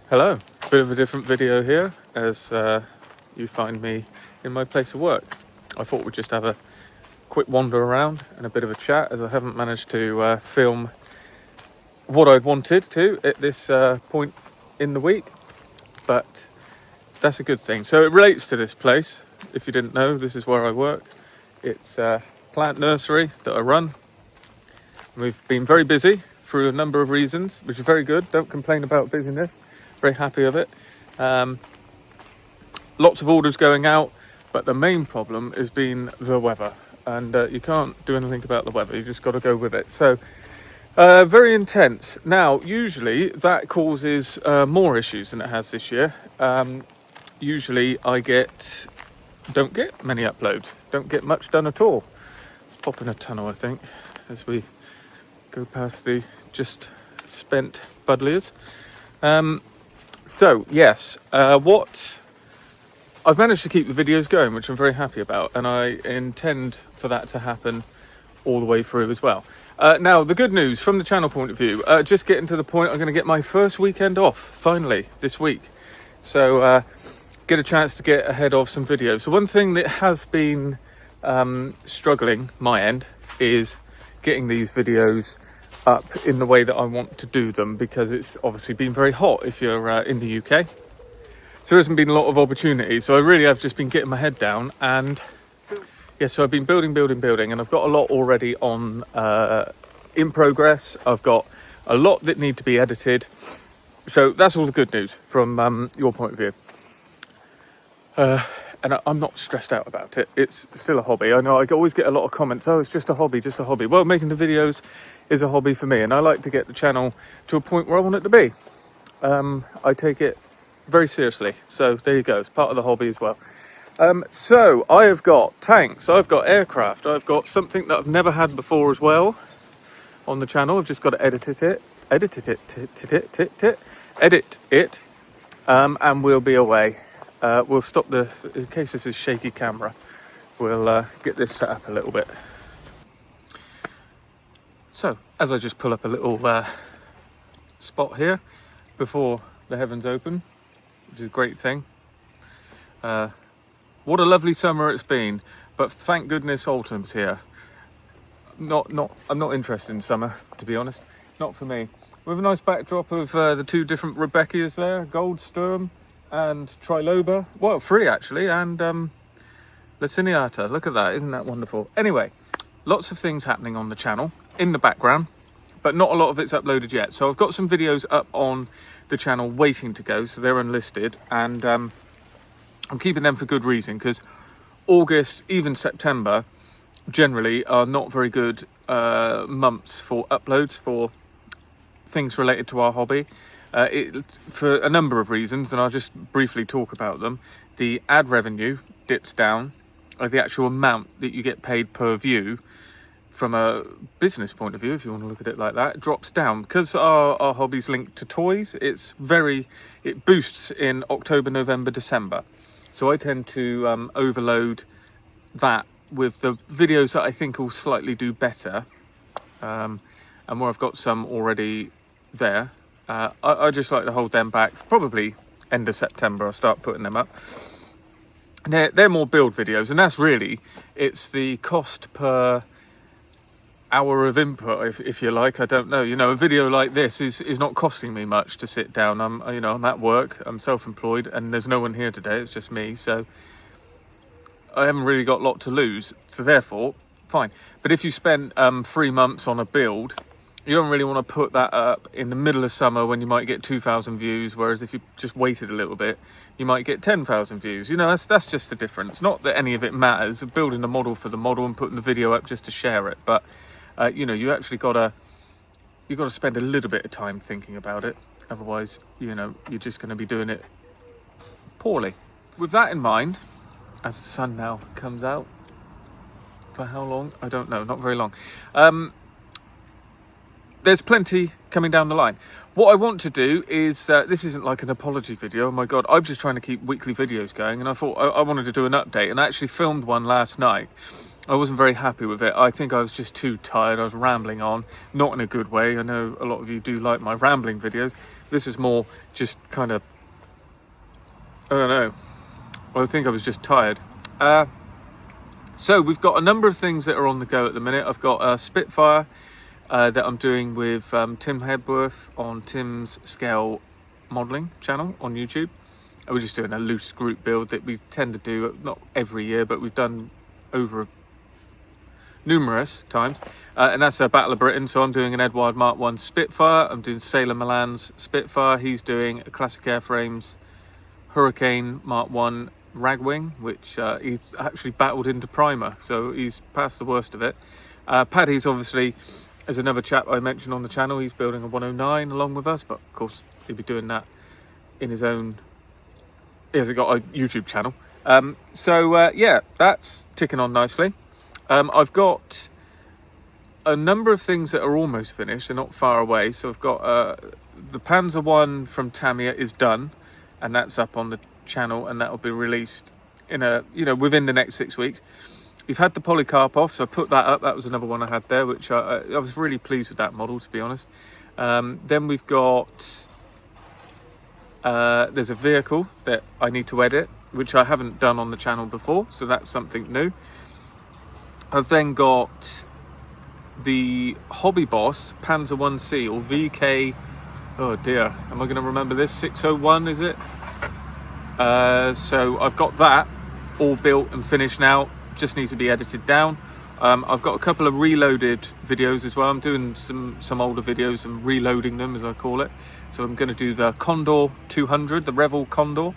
Hello, bit of a different video here as you find me in my place of work. I thought we'd just have a quick wander around and a bit of a chat as I haven't managed to film what I'd wanted to at this point in the week, but that's a good thing. So it relates to this place. If you didn't know, this is where I work. It's a plant nursery that I run. We've been very busy through a number of reasons, which is very good. Don't complain about busyness. Very happy of it. Lots of orders going out, but the main problem has been the weather, and you can't do anything about the weather. You just got to go with it. So very intense. Now, usually that causes more issues than it has this year. Usually I don't get many uploads, don't get much done at all. Let's pop in a tunnel, I think, as we go past the just spent Buddleirs. So yes, what I've managed to keep the videos going, which I'm very happy about, and I intend for that to happen all the way through as well. Now, the good news from the channel point of view, just getting to the point, I'm going to get my first weekend off finally this week. So get a chance to get ahead of some videos. So one thing that has been struggling my end is getting these videos up in the way that I want to do them, because it's obviously been very hot if you're in the UK. So there hasn't been a lot of opportunity. So I really have just been getting my head down, and yeah, so I've been building, and I've got a lot already on in progress. I've got a lot that need to be edited. So that's all the good news from your point of view. And I'm not stressed out about it. It's still a hobby. I know I always get a lot of comments, oh, it's just a hobby, just a hobby. Well, making the videos is a hobby for me, and I like to get the channel to a point where I want it to be. I take it very seriously. So there you go. It's part of the hobby as well. So I have got tanks, I've got aircraft, I've got something that I've never had before as well on the channel. I've just got to edit it, and we'll be away. We'll stop in case this is shaky camera, we'll get this set up a little bit. So, as I just pull up a little spot here before the heavens open, which is a great thing. What a lovely summer it's been, but thank goodness autumn's here. I'm not interested in summer, to be honest. Not for me. We have a nice backdrop of the two different Rebecca's there, Goldsturm and Triloba. Well, three actually, and Laciniata. Look at that, isn't that wonderful? Anyway, lots of things happening on the channel in the background, but not a lot of it's uploaded yet. So I've got some videos up on the channel waiting to go, so they're unlisted, and I'm keeping them for good reason, because August, even September, generally are not very good months for uploads for things related to our hobby. For a number of reasons, and I'll just briefly talk about them. The ad revenue dips down, like the actual amount that you get paid per view from a business point of view, if you want to look at it like that, drops down. Because our hobby's linked to toys, it boosts in October, November, December. So I tend to overload that with the videos that I think will slightly do better, and where I've got some already there. I just like to hold them back. Probably end of September I'll start putting them up. They're more build videos, and that's really, it's the cost per hour of input, if you like. I don't know. A video like this is not costing me much to sit down. I'm at work. I'm self-employed, and there's no one here today. It's just me, so I haven't really got a lot to lose. So therefore, fine. But if you spend 3 months on a build, you don't really want to put that up in the middle of summer when you might get 2,000 views, whereas if you just waited a little bit, you might get 10,000 views. That's just the difference. Not that any of it matters. Building a model for the model and putting the video up just to share it, but you actually gotta spend a little bit of time thinking about it. Otherwise, you're just going to be doing it poorly. With that in mind, as the sun now comes out, for how long? I don't know. Not very long. There's plenty coming down the line. What I want to do is, this isn't like an apology video. Oh my God, I'm just trying to keep weekly videos going, and I thought I wanted to do an update, and I actually filmed one last night. I wasn't very happy with it. I think I was just too tired. I was rambling on, not in a good way. I know a lot of you do like my rambling videos, This is more just kind of, I don't know. Well, I think I was just tired. So we've got a number of things that are on the go at the minute. I've got a Spitfire that I'm doing with Tim Hedworth on Tim's Scale Modelling channel on YouTube. And we're just doing a loose group build that we tend to do, not every year, but we've done over numerous times. And that's a Battle of Britain. So I'm doing an Edward Mark 1 Spitfire. I'm doing Sailor Milan's Spitfire. He's doing a Classic Airframes Hurricane Mark 1 Ragwing, which he's actually battled into primer, so he's past the worst of it. Paddy's obviously, as another chap I mentioned on the channel, he's building a 109 along with us, but of course he'll be doing that in his own, he hasn't got a YouTube channel. Yeah, that's ticking on nicely. I've got a number of things that are almost finished, they're not far away. So I've got the Panzer one from Tamiya is done, and that's up on the channel, and that will be released in within the next 6 weeks. We've had the Polycarp off, so I put that up. That was another one I had there, which I was really pleased with that model, to be honest. Then we've got there's a vehicle that I need to edit, which I haven't done on the channel before, so that's something new. I've then got the Hobby Boss Panzer 1C or VK, oh dear, am I going to remember this, 601 is it? So I've got that all built and finished now, just needs to be edited down. I've got a couple of reloaded videos as well. I'm doing some older videos and reloading them, as I call it. So I'm going to do the Condor 200, the Revel Condor,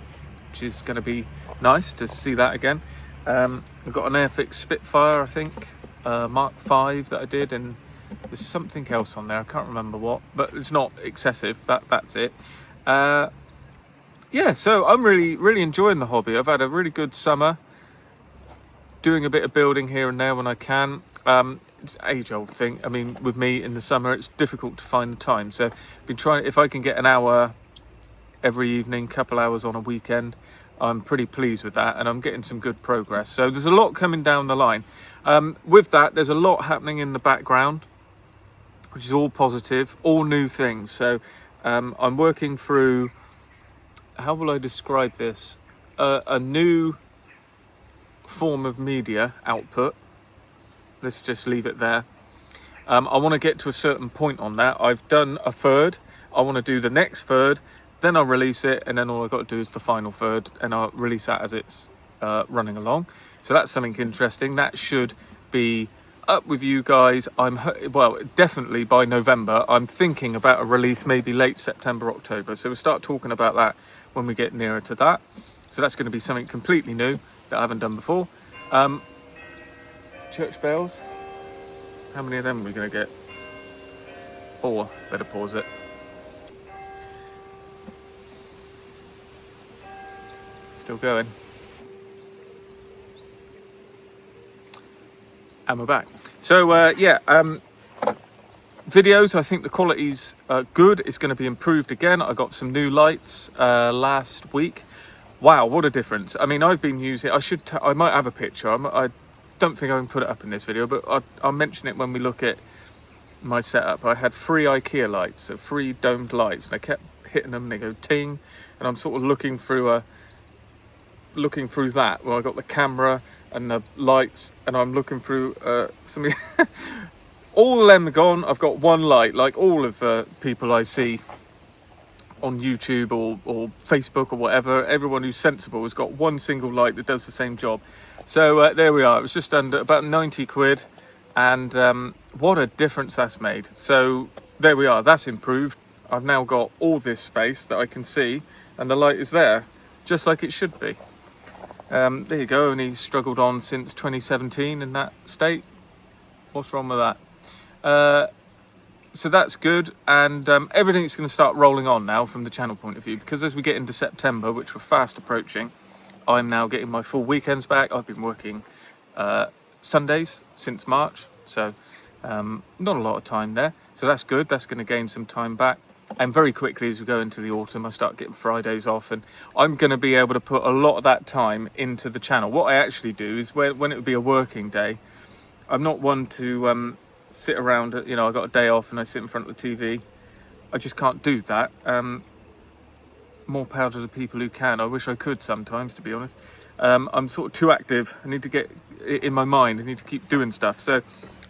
which is going to be nice to see that again. I've got an Airfix Spitfire, I think, Mark 5 that I did, and there's something else on there, I can't remember what, but it's not excessive, that's it. Yeah, so I'm really enjoying the hobby. I've had a really good summer, doing a bit of building here and there when I can. It's an age-old thing. I mean, with me in the summer, it's difficult to find the time. So I've been trying, if I can get an hour every evening, couple hours on a weekend, I'm pretty pleased with that, and I'm getting some good progress. So there's a lot coming down the line. With that, there's a lot happening in the background, which is all positive, all new things. So I'm working through, how will I describe this? A new form of media output. Let's just leave it there. I want to get to a certain point on that. I've done a third. I want to do the next third. Then I'll release it, and then all I've got to do is the final third, and I'll release that as it's running along. So that's something interesting. That should be up with you guys. Well, definitely by November. I'm thinking about a release maybe late September, October. So we'll start talking about that when we get nearer to that. So that's going to be something completely new that I haven't done before. Church bells. How many of them are we going to get? 4. Better pause it. Still going. And we're back. So videos, I think the quality's good. It's going to be improved again. I got some new lights last week. Wow, what a difference. I mean, I've been using, I might have a picture. I don't think I can put it up in this video, but I'll mention it when we look at my setup. I had 3 IKEA lights, so 3 domed lights, and I kept hitting them and they go ting, and I'm sort of looking through that. Well, I got the camera and the lights, and I'm looking through something. All of them are gone. I've got one light, like all of the people I see on YouTube or Facebook or whatever. Everyone who's sensible has got one single light that does the same job. So there we are. It was just under about 90 quid, and what a difference that's made. So there we are. That's improved. I've now got all this space that I can see, and the light is there, just like it should be. There you go. And he's struggled on since 2017 in that state. What's wrong with that? So that's good, and everything's going to start rolling on now from the channel point of view, because as we get into September, which we're fast approaching, I'm now getting my full weekends back. I've been working Sundays since March, so not a lot of time there. So that's good. That's going to gain some time back. And very quickly, as we go into the autumn, I start getting Fridays off, and I'm going to be able to put a lot of that time into the channel. What I actually do is when it would be a working day, I'm not one to sit around, I got a day off and I sit in front of the TV I just can't do that. More power to the people who can. I wish I could sometimes, to be honest. I'm sort of too active. I need to get it in my mind. I need to keep doing stuff. So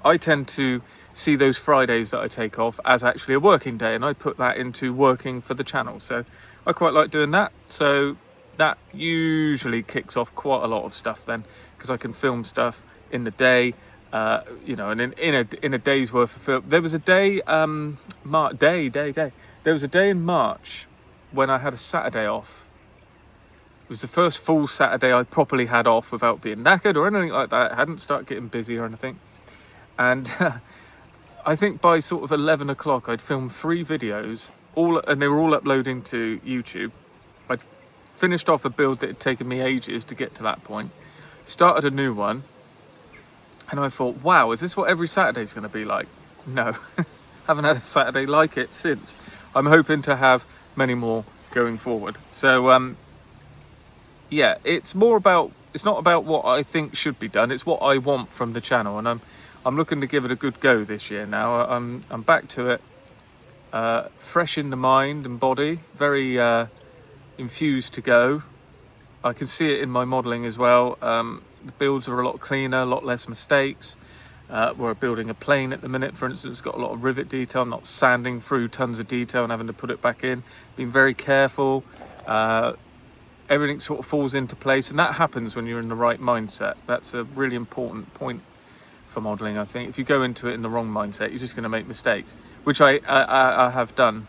I tend to see those Fridays that I take off as actually a working day, and I put that into working for the channel. So I quite like doing that. So that usually kicks off quite a lot of stuff then, because I can film stuff in the day, you know, and in a day's worth of film. There was a day, there was a day in March when I had a Saturday off. It was the first full Saturday I properly had off without being knackered or anything like that. I hadn't started getting busy or anything. And I think by sort of 11 o'clock, I'd filmed 3 videos, and they were all uploading to YouTube. I'd finished off a build that had taken me ages to get to that point, started a new one, and I thought, wow, is this what every Saturday's going to be like? No, haven't had a Saturday like it since. I'm hoping to have many more going forward. So yeah, it's not about what I think should be done, it's what I want from the channel, and I'm looking to give it a good go this year now. I'm back to it, fresh in the mind and body, very infused to go. I can see it in my modelling as well. The builds are a lot cleaner, a lot less mistakes. We're building a plane at the minute, for instance, got a lot of rivet detail, not sanding through tons of detail and having to put it back in. Being very careful. Everything sort of falls into place, and that happens when you're in the right mindset. That's a really important point for modelling, I think. If you go into it in the wrong mindset, you're just going to make mistakes, which I have done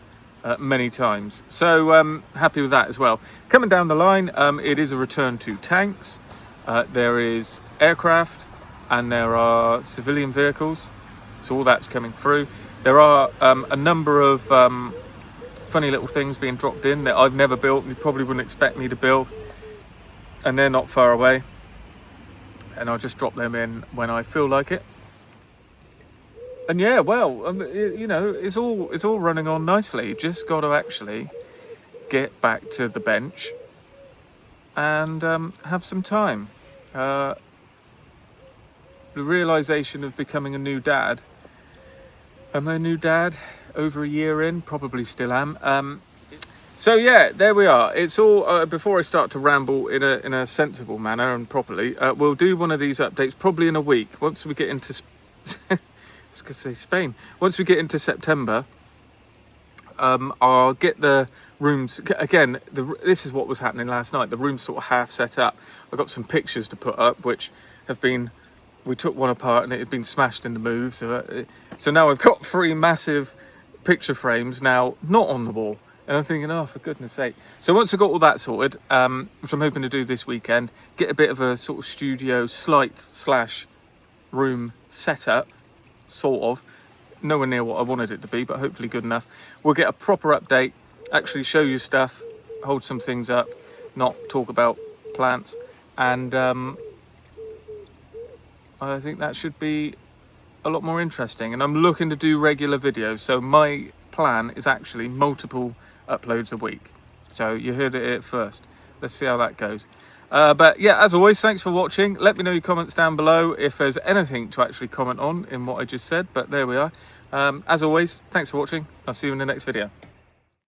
many times. So happy with that as well. Coming down the line, it is a return to tanks. There is aircraft, and there are civilian vehicles. So all that's coming through. There are a number of funny little things being dropped in that I've never built, and you probably wouldn't expect me to build, and they're not far away, and I'll just drop them in when I feel like it. And yeah, well, you know, it's all running on nicely. You just got to actually get back to the bench and have some time. The realization of becoming a new dad. Am I a new dad? Over a year in, probably still am. So yeah, there we are. It's all before I start to ramble in a sensible manner and properly. We'll do one of these updates probably in a week once we get into I was gonna say Spain. Once we get into September, I'll get the rooms again. This is what was happening last night. The room's sort of half set up. I've got some pictures to put up, which have been. We took one apart and it had been smashed in the move. So now I've got 3 massive picture frames now not on the wall, and I'm thinking, oh, for goodness sake. So once I've got all that sorted, which I'm hoping to do this weekend, get a bit of a sort of studio / room setup, sort of, nowhere near what I wanted it to be, but hopefully good enough. We'll get a proper update, actually show you stuff, hold some things up, not talk about plants, and I think that should be a lot more interesting. And I'm looking to do regular videos, so my plan is actually multiple uploads a week. So you heard it here first. Let's see how that goes. But yeah, as always, thanks for watching. Let me know your comments down below if there's anything to actually comment on in what I just said. But there we are. As always, thanks for watching. I'll see you in the next video.